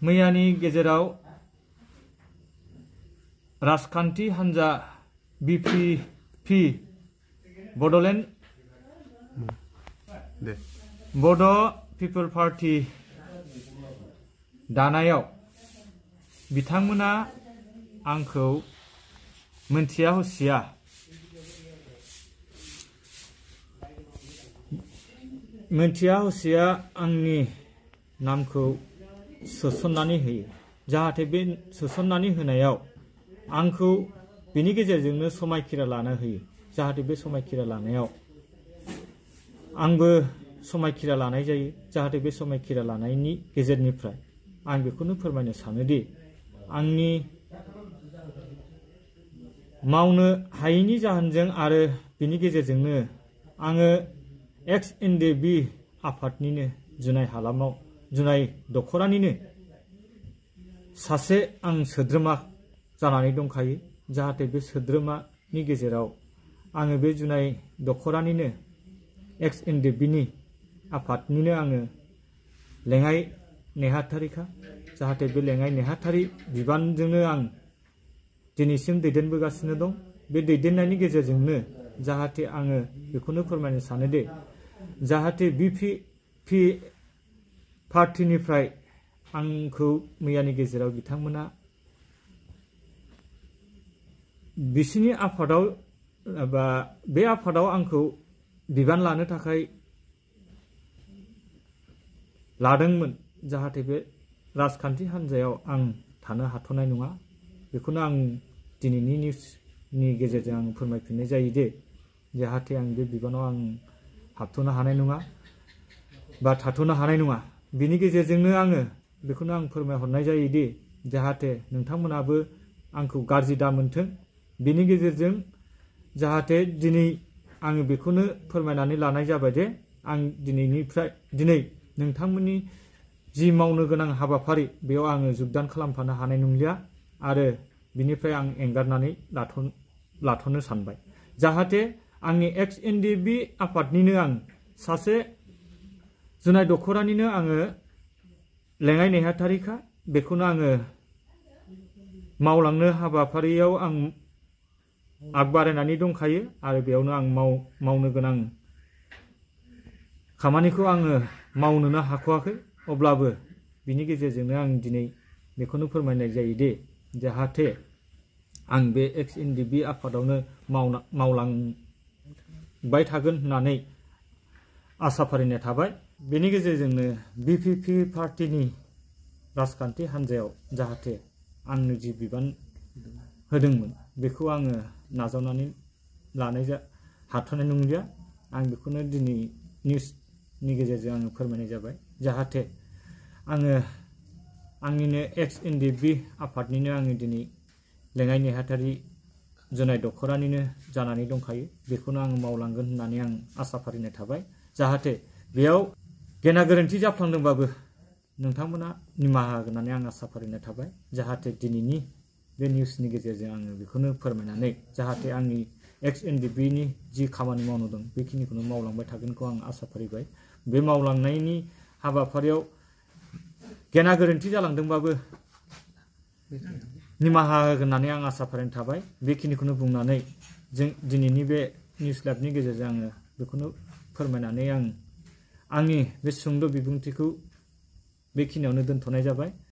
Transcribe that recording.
मैयानि गेजेराव राजखान्थि हान्जा BPP बड'लेण्ड बड' पिपल पार्टी दानायाव बिथांमोना आंखौ मोनथिया हसिया आंनि नामखौ सोसननानै होयो। जाहाथे बे सोसननानै होनायाव आंखौ बेनि गेजेरजोंनो समायखिरा लानो होयो। जाहाथे बे समायखिरा लानायाव आंबो समायखिरा लानाय जायो। जाहाथे बे समायखिरा लानायनि गेजेरनिफ्राय आं बेखौनो फोरमायनो सानोदि आंनि मावनो हायैनि जाहोनजों आरो बेनि गेजेरजोंनो आङो XNDB आफादनिनो जुनाय हालामाव जुनाय दख'रानिनो सासे आं सोद्रोमा जानानै दंखायो। जाहाथे बे सोद्रोमानि गेजेराव आङो बे जुनाय दख'रानिनो XNDBनि आफादनिनो आङो लेङाइ नेहाथारिखा। जाहाथे बे लेङाइ नेहाथारि बिबानजोंनो आं दिनैसिम दैदेनबोगासिनो दं। बे दैदेननायनि गेजेरजोंनो जाहाथे आङो बेखौनो फोरमायनो सानोदि जाहाथे BPP पार्टीनिफ्राय आंखौ मैयानि गेजेराव बिथांमोना बिसिनि आफादाव बा बे आफादाव आंखौ बिबान लानो थाखाय लादोंमोन। जाहाथे बे राजखान्थि हान्जायाव आं थानो हाथ'नाय नङा। बेखौनो आं दिनैनि निउसनि गेजेरजों आं फोरमायफिननाय जायो दि जाहाथे आं बे बिबानाव आं हाबथ'नो हानाय नङा बा थाथ'नो हानाय नङा। बिनि गेजेरजोंनो आङो बेखौनो आं फोरमायहरनाय जायोदि जाहाथे नोंथांमोनाबो आंखौ गाज्रि दामोनथों। बिनि गेजेरजों जाहाथे दिनै आङो बेखौनो फोरमायनानै लानाय जाबाय जे आं दिनै नोंथांमोननि जि मावनो गोनां हाबाफारि बेयाव आङो जगदान खालामफानो हानाय नंलिया आरो बिनिफ्राय आं एंगारनानै लाथ'नो सानबाय। जाहाथे आंनि XNDB आफादनिनो आं सासे जुनाय दख'रानिनो आङो लेङाइ नेहाथारिखा। बेखौनो आङो मावलांनो हाबाफारियाव आं आगबारायनानै दंखायो आरो बेयावनो आं मावनो गोनां खामानिखौ आङो मावनोनो हाख'वाखै। अब्लाबो बिनि गेजेरजोंनो आं दिनै बेखौनो फोरमायनाय जायोदि जाहाथे आं बे XNDB आफादावनो मावलांबाय थागोन होननानै आसा फारिनाय थाबाय। बेनि गेजेरजोंनो BPP पार्टीनि राजखान्थि हान्जायाव जाहाथे आंनो जि बिबान होदोंमोन बेखौ आङो नाजावनानै लानाय हाथ'नाय नंलिया। आं बेखौनो दिनै निउसनि गेजेरजों आङो फोरमायनाय जाबाय। जाहाथे आङो आंनिनो XNDB आफादनिनो आङो दिनै लेङाइ नेहाथारि जुनाय दख'रानिनो जानानै दंखायो। बेखौनो आङो मावलांगोन होननानै आं आसा फारिनाय थाबाय। जाहाथे बेयाव गेना गोरोन्थि जाफ्लांदोंबाबो नोंथांमोना निमाहा होगोन होननानै आं आसा फारिनाय थाबाय। जाहाथे दिनैनि बे निउसनि गेजेरजों आङो बेखौनो फोरमायनानै जाहाथे आंनि XNDBनि जि खामानि मावनो दं बेखिनिखौनो मावलांबाय थागोनखौ आं आसा फारिबाय। बे मावलांनायनि हाबाफारियाव गेना गोरोन्थि जालांदोंबाबो निमाहा होगोन होननानै आं आसा फारिनाय थाबाय। बेखिनिखौनो बुंनानै जों दिनैनि बे निउस लाइभनि गेजेरजों आङो बेखौनो फोरमायनानै आंनि बे सुंद' बिबुंथिखौ बेखिनियावनो दोनथ'नाय जाबाय।